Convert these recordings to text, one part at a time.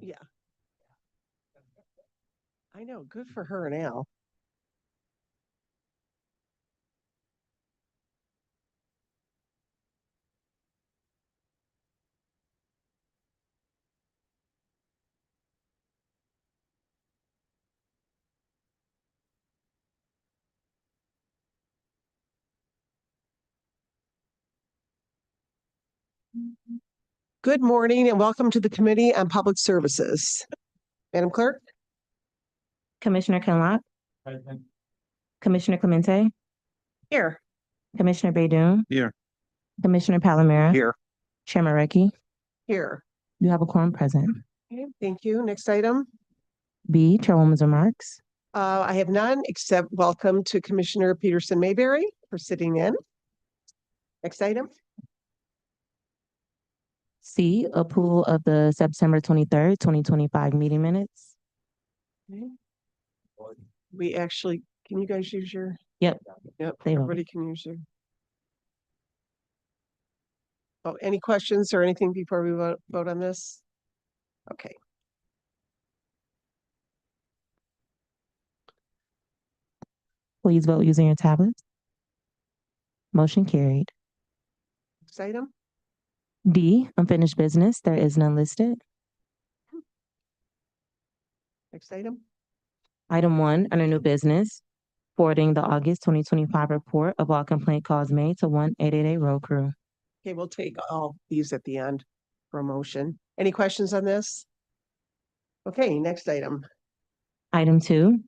Yeah. I know, good for her and Al. Good morning and welcome to the Committee on Public Services. Madam Clerk? Commissioner Kinlock, Commissioner Clemente, Here. Commissioner Baydoun, Here. Commissioner Palomera, Here. Chairman Recchi. Here. You have a quorum present. Okay, thank you. Next item. B, Chairwoman's remarks. I have none except welcome to Commissioner Peterson Mayberry for sitting in. Next item. C, approval of the September 23rd, 2025 meeting minutes. Okay. We actually, can you guys use your? Yep. Yep, They will. everybody can use your. Oh, any questions or anything before we vote on this? Okay. Please vote using your tablets. Motion carried. Next item. D, unfinished business. There is none listed. Next item. Item 1, under new business, forwarding the August 2025 report of all complaint calls made to 1-888 road crew. Okay, we'll take all these at the end for a motion. Any questions on this? Okay, next item. Item 2,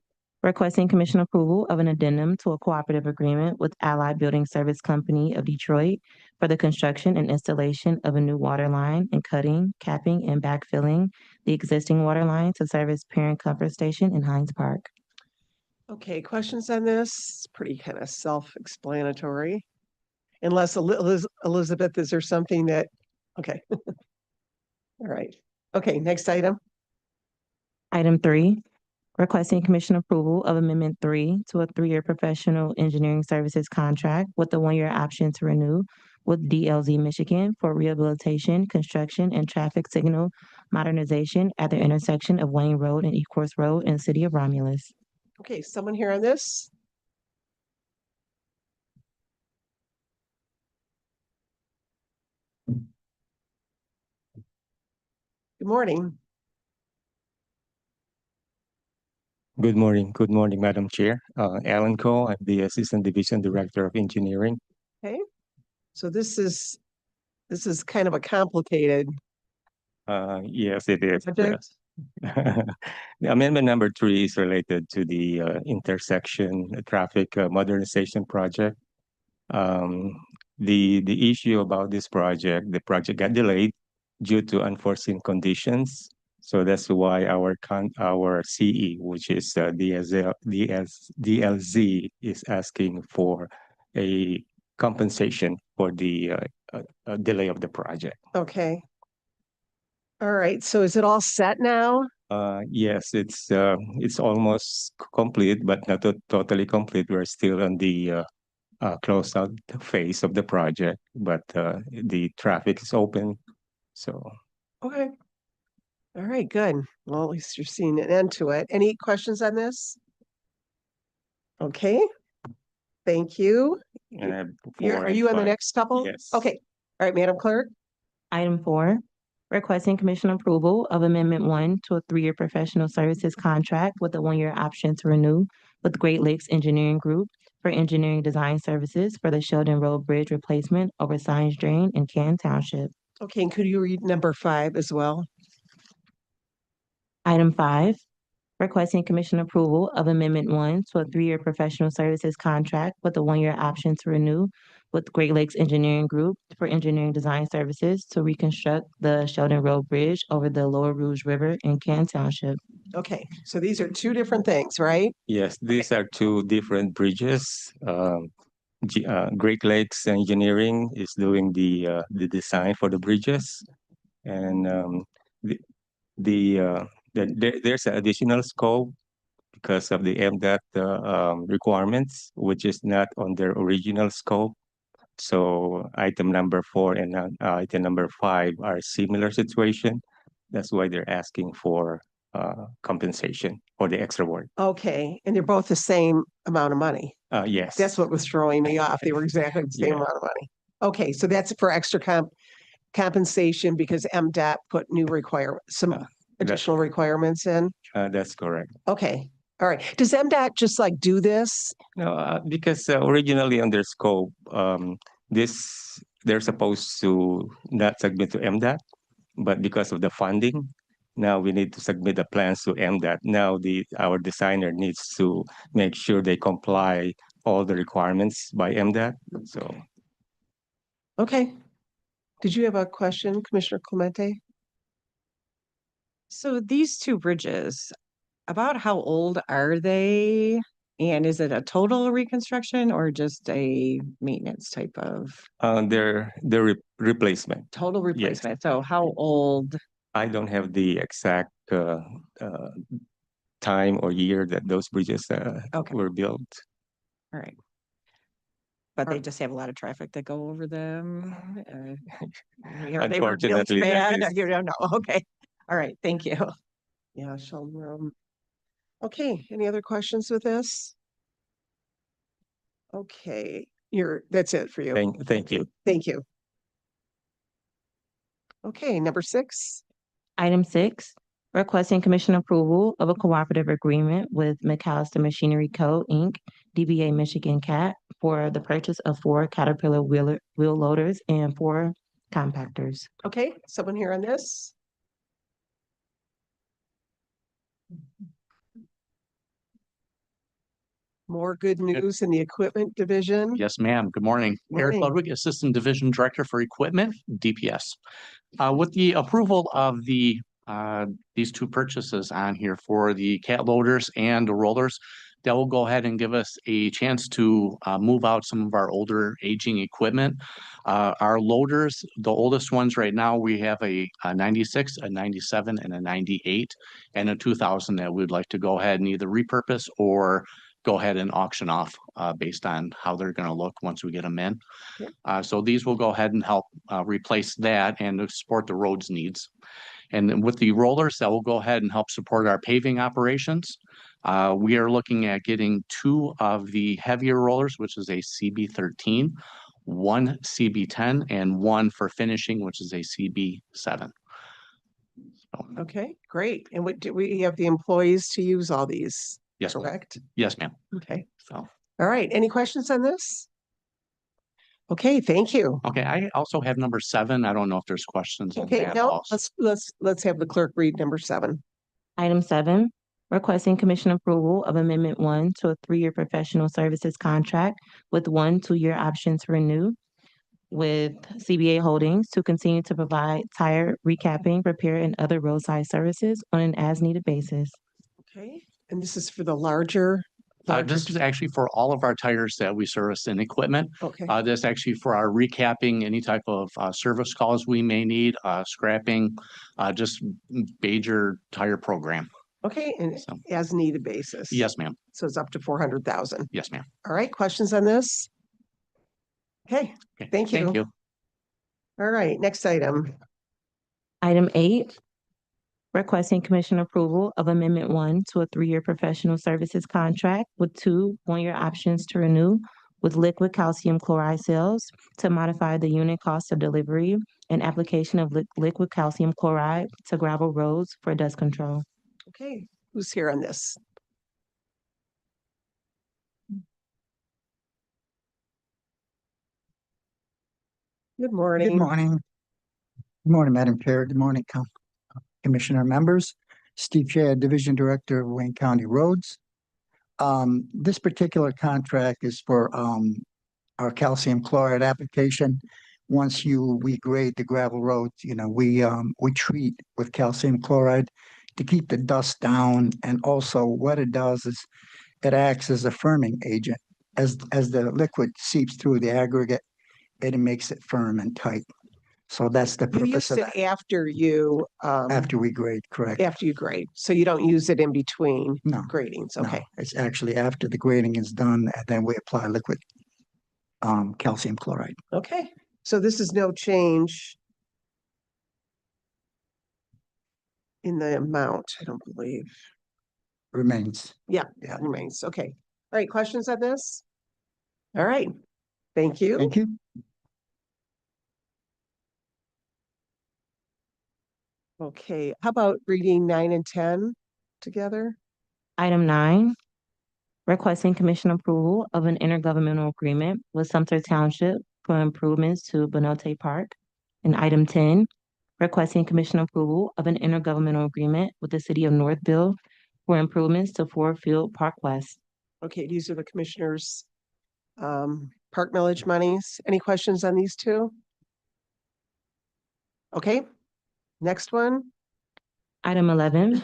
requesting commission approval of an addendum to a cooperative agreement with Allied Building Service Company of Detroit for the construction and installation of a new water line and cutting, capping, and backfilling the existing water line to service Parent Comfort Station in Hines Park. Okay, questions on this? Pretty kind of self-explanatory. Unless Elizabeth, is there something that, okay. All right. Okay, next item. Item 3, requesting commission approval of Amendment 3 to a 3-year professional engineering services contract with a 1-year option to renew with DLZ Michigan for rehabilitation, construction, and traffic signal modernization at the intersection of Wayne Road and Ecorse Road in the city of Romulus. Okay, someone here on this? Good morning. Good morning. Good morning, Madam Chair. Alan Cole, I'm the Assistant Division Director of Engineering. Okay. So this is kind of a complicated Yes, it is. project. The amendment number 3 is related to the intersection traffic modernization project. The issue about this project, the project got delayed due to unforeseen conditions. So that's why our CE, which is DLZ, is asking for a compensation for the delay of the project. Okay. All right, so is it all set now? Yes, it's almost complete, but not totally complete. We're still on the close out phase of the project, but the traffic is open. So Okay. All right, good. Well, at least you're seeing an end to it. Any questions on this? Okay. Thank you. and I have Are you on the 5. next couple? Yes. Okay. All right, Madam Clerk. Item 4, requesting commission approval of Amendment 1 to a 3-year professional services contract with a 1-year option to renew with Great Lakes Engineering Group for engineering design services for the Sheldon Road Bridge replacement over Science Drain in Canton Township. Okay, and could you read number 5 as well? Item 5, requesting commission approval of Amendment 1 to a 3-year professional services contract with a 1-year option to renew with Great Lakes Engineering Group for engineering design services to reconstruct the Sheldon Road Bridge over the Lower Rouge River in Canton Township. Okay, so these are two different things, right? Yes, these are two different bridges. Great Lakes Engineering is doing the design for the bridges, and there's an additional scope because of the MDOT requirements, which is not on their original scope. So item number 4 and item number 5 are similar situation. That's why they're asking for compensation for the extra work. Okay, and they're both the same amount of money. Yes. That's what was throwing me off. They were exactly the same Yeah. amount of money. Okay, so that's for extra compensation because MDOT put new some additional requirements in. That's correct. Okay, all right. Does MDOT just like do this? No, because originally on their scope, they're supposed to not submit to MDOT, but because of the funding, now we need to submit the plans to MDOT. Now our designer needs to make sure they comply all the requirements by MDOT. So Okay. Did you have a question, Commissioner Clemente? So these two bridges, about how old are they? And is it a total reconstruction or just a maintenance type of they're replacement. total Yes. replacement? So how old? I don't have the exact time or year that those bridges Okay. were built. All right. But they just have a lot of traffic that go over them. They were built Unfortunately, that bad. is- You don't know. Okay. All right. Thank you. Yeah, Sheldon Road. Okay, any other questions with this? Okay, that's it for you. Thank you. Thank you. Okay, number 6. Item 6, requesting commission approval of a cooperative agreement with McAllister Machinery Co., Inc., DBA Michigan Cat, for the purchase of 4 Caterpillar wheel loaders and 4 compactors. Okay, someone here on this? More good news in the equipment division. Yes, ma'am. Good morning. Eric Morning. Ludwig, Assistant Division Director for Equipment, DPS. With the approval of these two purchases on here for the cat loaders and the rollers, that will go ahead and give us a chance to move out some of our older aging equipment. Our loaders, the oldest ones right now, we have a 96, a 97, and a 98, and a 2000 that we'd like to go ahead and either repurpose or go ahead and auction off based on how they're going to look once we get them in. Yep. So these will go ahead and help replace that and to support the roads needs. And then with the rollers, that will go ahead and help support our paving operations. We are looking at getting 2 of the heavier rollers, which is a CB13, 1 CB10, and 1 for finishing, which is a CB7. Okay, great. And what do we have the employees to use all these? Yes, ma'am. Correct? Yes, ma'am. Okay, So, all right. Any questions on this? Okay, thank you. okay, I also have number 7. I don't know if there's questions on Okay, that no, also. let's have the clerk read number 7. Item 7, requesting commission approval of Amendment 1 to a 3-year professional services contract with 1 2-year option to renew with CBA Holdings to continue to provide tire recapping, repair, and other roadside services on an as-needed basis. Okay, and this is for the larger. This is actually for all of our tires that we service in equipment. Okay, This actually for our recapping, any type of service calls we may need, scrapping, just major tire program. okay, and So, as needed basis. yes, ma'am. So it's up to 400,000. Yes, ma'am. All right, questions on this? Okay, Okay, Thank you. Thank you. all right, next item. Item 8, requesting commission approval of Amendment 1 to a 3-year professional services contract with 2 1-year options to renew with liquid calcium chloride sales to modify the unit cost of delivery and application of liquid calcium chloride to gravel roads for dust control. Okay, who's here on this? Good morning. Good morning. Good morning, Madam Chair. Good morning, Commissioner members. Steve Shea, Division Director of Wayne County Roads. This particular contract is for our calcium chloride application. Once we grade the gravel roads, we treat with calcium chloride to keep the dust down. And also what it does is it acts as a firming agent. As the liquid seeps through the aggregate, it makes it firm and tight. So that's the You purpose use of it that. after you, After we grade, correct? after you grade, so you don't use it in between No, gradings, no, okay? it's actually after the grading is done, and then we apply liquid calcium chloride. Okay, so this is no change. in the amount, I don't believe. Remains. Yeah, Yeah. remains. Okay. All right, questions on this? All right. Thank you. Thank you. Okay, how about reading 9 and 10 together? Item 9, requesting commission approval of an intergovernmental agreement with Sumter Township for improvements to Benote Park. And item 10, requesting commission approval of an intergovernmental agreement with the city of Northville for improvements to Ford Field Park West. Okay, these are the commissioners' park millage monies. Any questions on these two? Okay, next one. Item 11,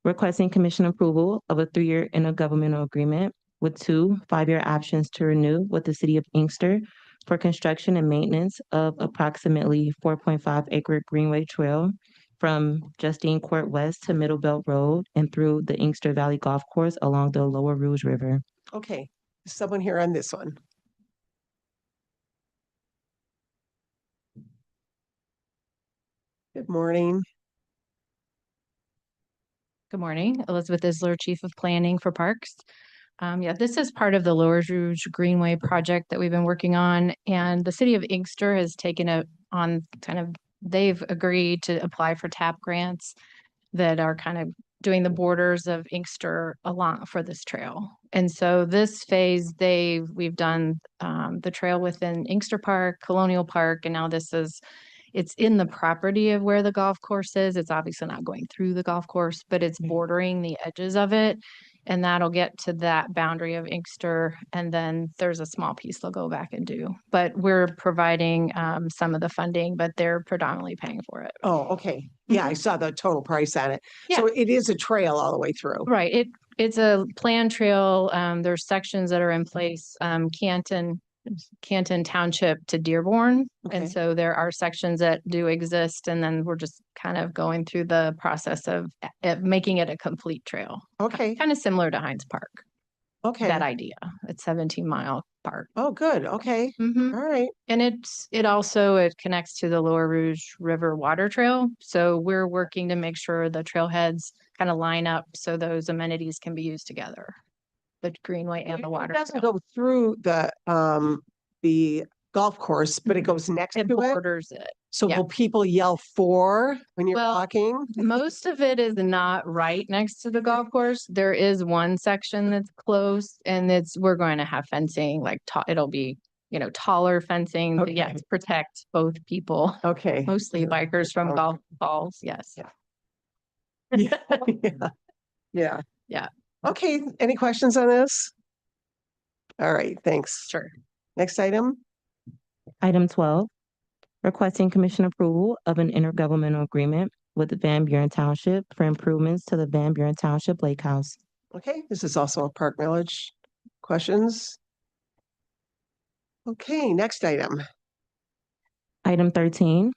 requesting commission approval of a 3-year intergovernmental agreement with 2 5-year options to renew with the city of Inkster for construction and maintenance of approximately 4.5 acre Greenway Trail from Justine Court West to Middle Belt Road and through the Inkster Valley Golf Course along the Lower Rouge River. Okay, is someone here on this one? Good morning. Good morning, Elizabeth Isler, Chief of Planning for Parks. Yeah, this is part of the Lower Rouge Greenway project that we've been working on, and the city of Inkster has taken it on they've agreed to apply for TAP grants that are kind of doing the borders of Inkster along for this trail. And so this phase, we've done the trail within Inkster Park, Colonial Park, and now it's in the property of where the golf course is. It's obviously not going through the golf course, but it's bordering the edges of it. And that'll get to that boundary of Inkster. And then there's a small piece they'll go back and do. But we're providing some of the funding, but they're predominantly paying for it. Oh, okay. Yeah, I saw the total price on it. Yeah. So it is a trail all the way through. Right. It's a planned trail. There's sections that are in place, Canton Township to Dearborn. Okay. And so there are sections that do exist, and then we're just kind of going through the process of making it a complete trail. Okay, Kind of similar to Heinz Park, okay. that idea. It's 17-mile park. Oh, good. Okay. Mhm. All right. And it connects to the Lower Rouge River Water Trail. So we're working to make sure the trailheads kind of line up so those amenities can be used together. The greenway and the water It doesn't trail. go through the golf course, but it goes next It to it. borders it. So yeah. will people yell for when you're Well, walking? Most of it is not right next to the golf course. There is one section that's close, and we're going to have fencing, like it'll be, taller fencing, but Okay. to protect both people, Okay. mostly bikers from Okay. golf balls. Yes. Yeah. Yeah. Yeah. Yeah. Yeah. Okay. Any questions on this? All right. Thanks. Sure. Next item. Item 12, requesting commission approval of an intergovernmental agreement with Van Buren Township for improvements to the Van Buren Township Lake House. Okay. This is also a park millage. Questions? Okay. Next item. Item 13,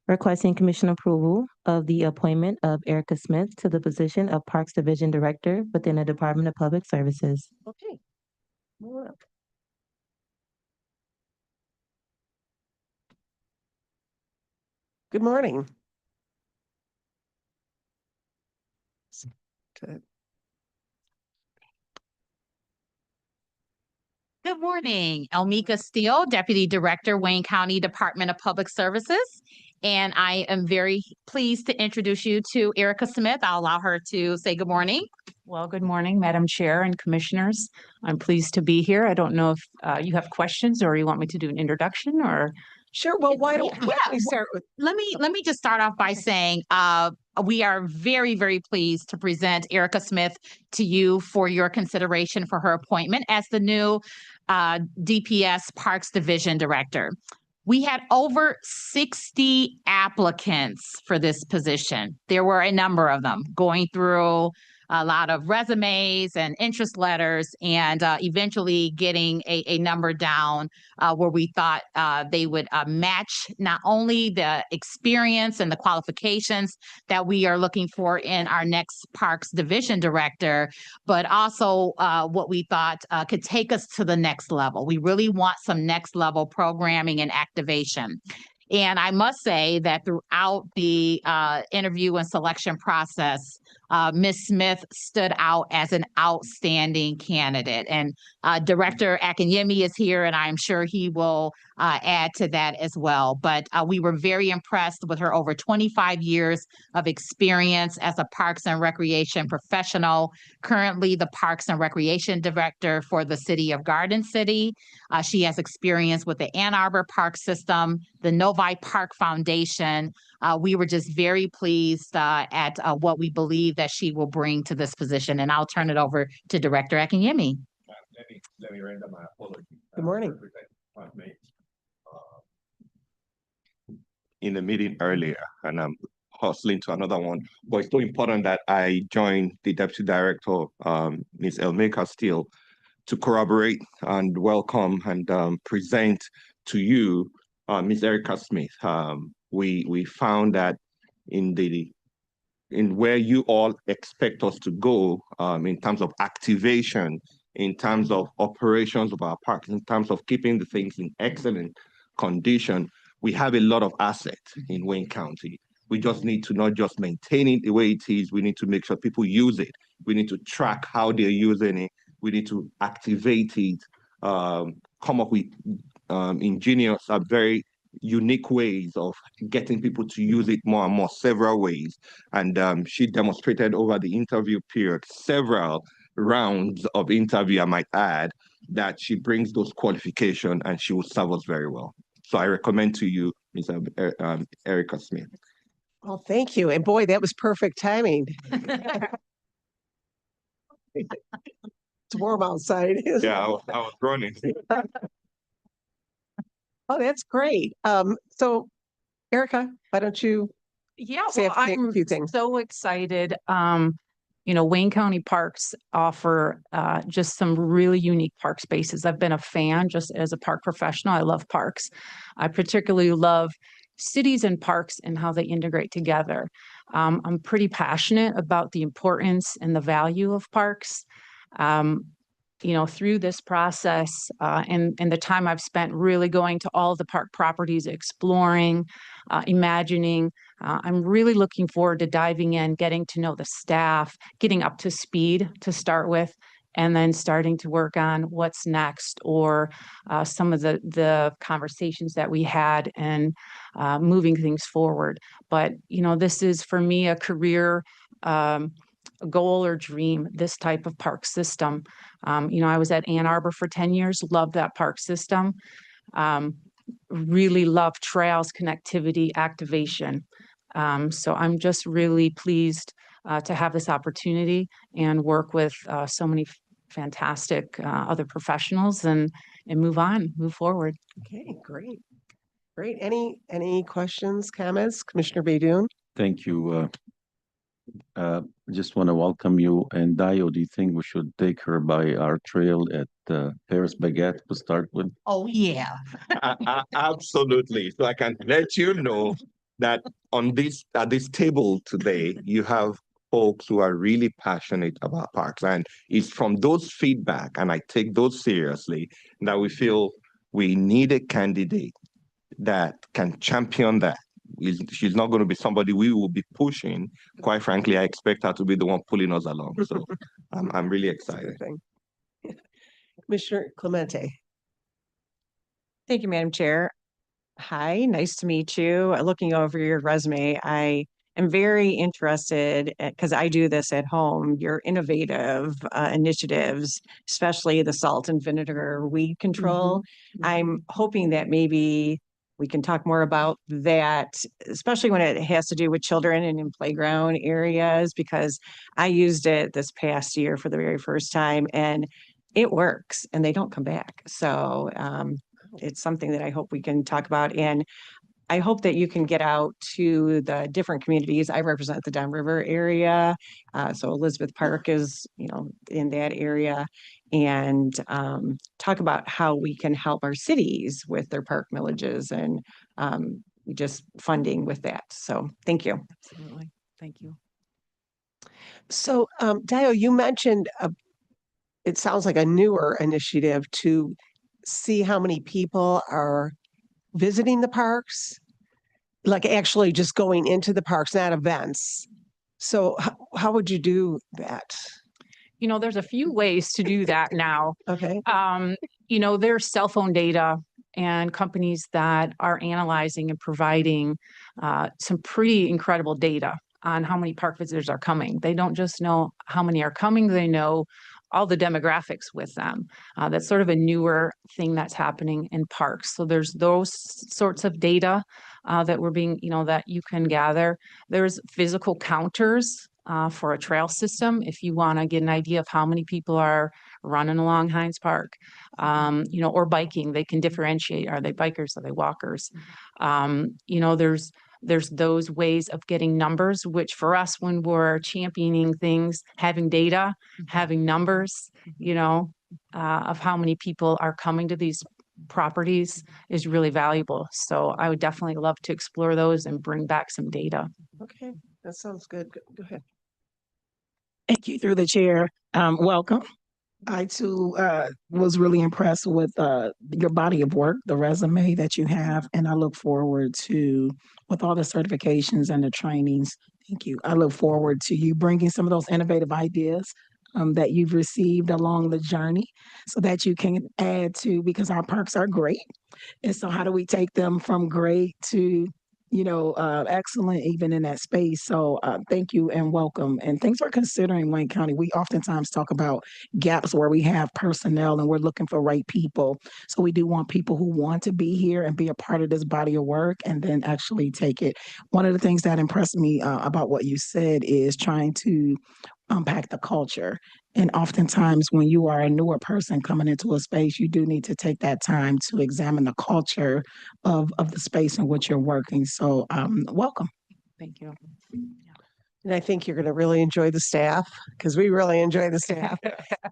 requesting commission approval of the appointment of Erica Smith to the position of Parks Division Director within the Department of Public Services. Okay. Come on up. Good morning. Good. Good morning, Elmika Steele, Deputy Director, Wayne County Department of Public Services. And I am very pleased to introduce you to Erica Smith. I'll allow her to say good morning. Well, good morning, Madam Chair and Commissioners. I'm pleased to be here. I don't know if you have questions or you want me to do an introduction or. Sure. Well, why don't we start with, Let me just start off by saying we are very, very pleased to present Erica Smith to you for your consideration for her appointment as the new DPS Parks Division Director. We had over 60 applicants for this position. There were a number of them going through a lot of resumes and interest letters, and eventually getting a number down where we thought they would match not only the experience and the qualifications that we are looking for in our next Parks Division Director, but also what we thought could take us to the next level. We really want some next level programming and activation. And I must say that throughout the interview and selection process, Ms. Smith stood out as an outstanding candidate. And Director Akinyemi is here, and I'm sure he will add to that as well. But we were very impressed with her over 25 years of experience as a Parks and Recreation professional, currently the Parks and Recreation Director for the City of Garden City. She has experience with the Ann Arbor Park System, the Novi Park Foundation. We were just very pleased at what we believe that she will bring to this position. And I'll turn it over to Director Akinyemi. Let me render my apology. Good morning. In the meeting earlier, and I'm hustling to another one, but it's so important that I join the Deputy Director, Ms. Elme Castile, to corroborate and welcome and present to you Ms. Erica Smith. We found that in where you all expect us to go in terms of activation, in terms of operations of our parks, in terms of keeping the things in excellent condition, we have a lot of assets in Wayne County. We just need to not just maintain it the way it is, we need to make sure people use it. We need to track how they're using it. We need to activate it, come up with ingenious, very unique ways of getting people to use it more and more, several ways. And she demonstrated over the interview period, several rounds of interview, I might add, that she brings those qualifications and she will serve us very well. So I recommend to you, Ms. Erica Smith. Well, thank you. And boy, that was perfect timing. It's warm outside. Yeah, I was running. Oh, that's great. So Erica, why don't you Yeah, say well, a I'm few things? so excited. Wayne County Parks offer just some really unique park spaces. I've been a fan just as a park professional. I love parks. I particularly love cities and parks and how they integrate together. I'm pretty passionate about the importance and the value of parks. Through this process and the time I've spent really going to all the park properties, exploring, imagining, I'm really looking forward to diving in, getting to know the staff, getting up to speed to start with, and then starting to work on what's next or some of the conversations that we had and moving things forward. But, this is for me a career goal or dream, this type of park system. I was at Ann Arbor for 10 years, loved that park system. Really love trails, connectivity, activation. So I'm just really pleased to have this opportunity and work with so many fantastic other professionals and move forward. Okay, great. Great. Any questions, comments? Commissioner Baydoun? Thank you. Just want to welcome you. And Dio, do you think we should take her by our trail at Paris Baguette to start with? Oh, yeah. Absolutely. So I can let you know that at this table today, you have folks who are really passionate about parks. And it's from those feedback, and I take those seriously, that we feel we need a candidate that can champion that. She's not going to be somebody we will be pushing. Quite frankly, I expect her to be the one pulling us along. So I'm really excited. Commissioner Clemente. Thank you, Madam Chair. Hi, nice to meet you. Looking over your resume, I am very interested because I do this at home, your innovative initiatives, especially the salt and vinegar weed control. I'm hoping that maybe we can talk more about that, especially when it has to do with children and in playground areas, because I used it this past year for the very first time and it works and they don't come back. So it's something that I hope we can talk about. And I hope that you can get out to the different communities. I represent the Down River area. So Elizabeth Park is, in that area, and talk about how we can help our cities with their park villages and just funding with that. So thank you. Absolutely. Thank you. So Dio, you mentioned it sounds like a newer initiative to see how many people are visiting the parks. like actually just going into the parks, not events. So how would you do that? You know, there's a few ways to do that now. Okay, There's cell phone data and companies that are analyzing and providing some pretty incredible data on how many park visitors are coming. They don't just know how many are coming, they know all the demographics with them. That's sort of a newer thing that's happening in parks. So there's those sorts of data that that you can gather. There's physical counters for a trail system if you want to get an idea of how many people are running along Hines Park, or biking. They can differentiate. Are they bikers? Are they walkers? There's those ways of getting numbers, which for us, when we're championing things, having data, having numbers, of how many people are coming to these properties is really valuable. So I would definitely love to explore those and bring back some data. okay, that sounds good. Go ahead. Thank you through the chair. Welcome. I too was really impressed with your body of work, the resume that you have, and I look forward to, with all the certifications and the trainings, thank you. I look forward to you bringing some of those innovative ideas that you've received along the journey so that you can add to, because our parks are great. And so how do we take them from great to excellent even in that space. So thank you and welcome. And thanks for considering Wayne County. We oftentimes talk about gaps where we have personnel and we're looking for right people. So we do want people who want to be here and be a part of this body of work and then actually take it. One of the things that impressed me about what you said is trying to unpack the culture. And oftentimes when you are a newer person coming into a space, you do need to take that time to examine the culture of the space in which you're working. So welcome. Thank you. And I think you're going to really enjoy the staff because we really enjoy the staff.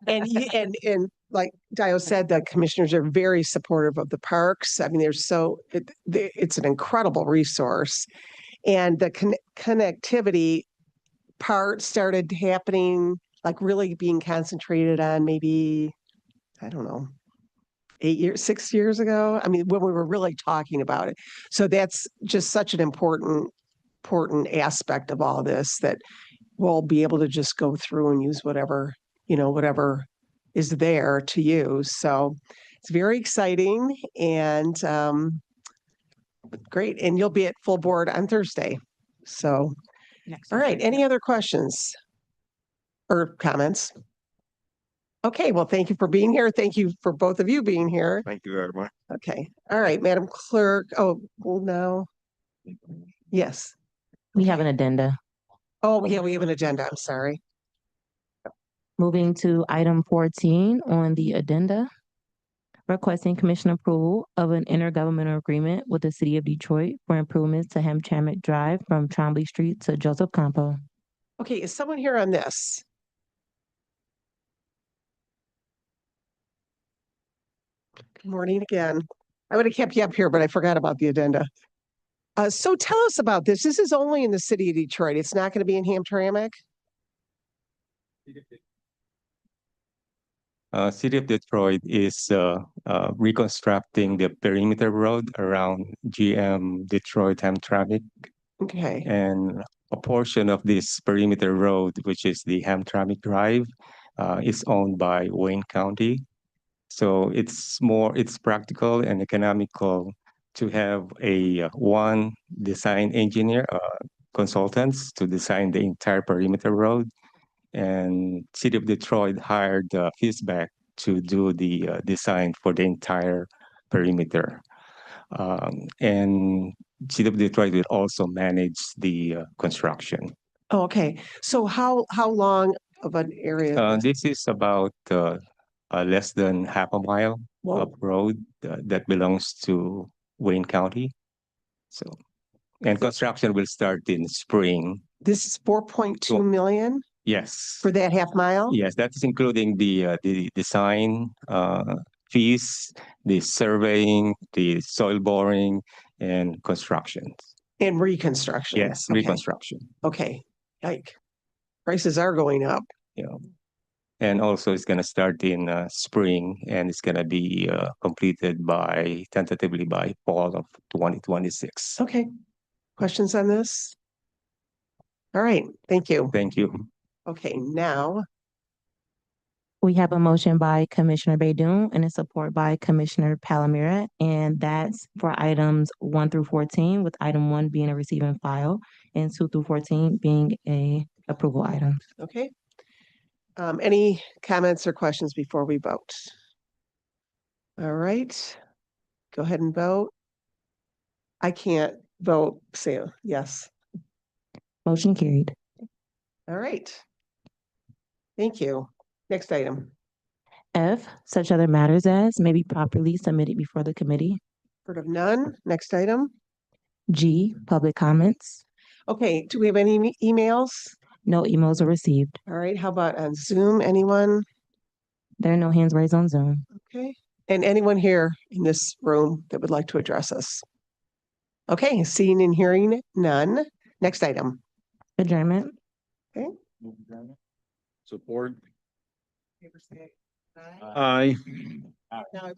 and like Dio said, the commissioners are very supportive of the parks. I mean, it's an incredible resource, and the connectivity part started happening, like really being concentrated on maybe, I don't know, 6 years ago. I mean, when we were really talking about it. So that's just such an important aspect of all this, that we'll be able to just go through and use whatever is there to use. So it's very exciting and great. And you'll be at full board on Thursday. So, all right. Any other questions or comments? Okay, well, thank you for being here. Thank you for both of you being here. Thank you very much. Okay. All right, Madam Clerk. Oh, well, now. Yes. We have an addenda. Oh, yeah, we have an agenda. I'm sorry. Moving to item 14 on the addenda. Requesting commission approval of an intergovernmental agreement with the city of Detroit for improvements to Hamtramck Drive from Trombley Street to Joseph Campo. Okay, is someone here on this? Good morning again. I would have kept you up here, but I forgot about the addenda. So tell us about this. This is only in the city of Detroit. It's not going to be in Hamtramck? City of Detroit is reconstructing the perimeter road around GM Detroit Hamtramck. Okay. And a portion of this perimeter road, which is the Hamtramck Drive, is owned by Wayne County. So it's practical and economical to have one design engineer, consultants to design the entire perimeter road. And City of Detroit hired Fisbeck to do the design for the entire perimeter. And City of Detroit will also manage the construction. Oh, okay. So how long of an area? This is about less than half a mile of road that belongs to Wayne County. So, and construction will start in spring. This is 4.2 million? Yes. For that half mile? Yes, that is including the design fees, the surveying, the soil boring, and construction. And reconstruction? Yes, okay. Reconstruction. Okay, like prices are going up. Yeah. And also it's going to start in spring and it's going to be completed tentatively by fall of 2026. Okay, Questions on this? All right, thank you. Thank you. Okay, now, We have a motion by Commissioner Baydun and a support by Commissioner Palomera, and that's for items 1 through 14, with item 1 being a receive and file and 2 through 14 being a approval item. okay. Any comments or questions before we vote? All right, go ahead and vote. I can't vote, Sam, yes. Motion carried. All right. Thank you. Next item. F, such other matters as may be properly submitted before the committee. Heard of none. Next item. G, public comments. Okay, do we have any emails? No emails were received. All right, how about on Zoom? Anyone? There are no hands raised on Zoom. Okay, and anyone here in this room that would like to address us? Okay, seeing and hearing none. Next item. Adjournment. Support. Favor say Aye. aye. Now,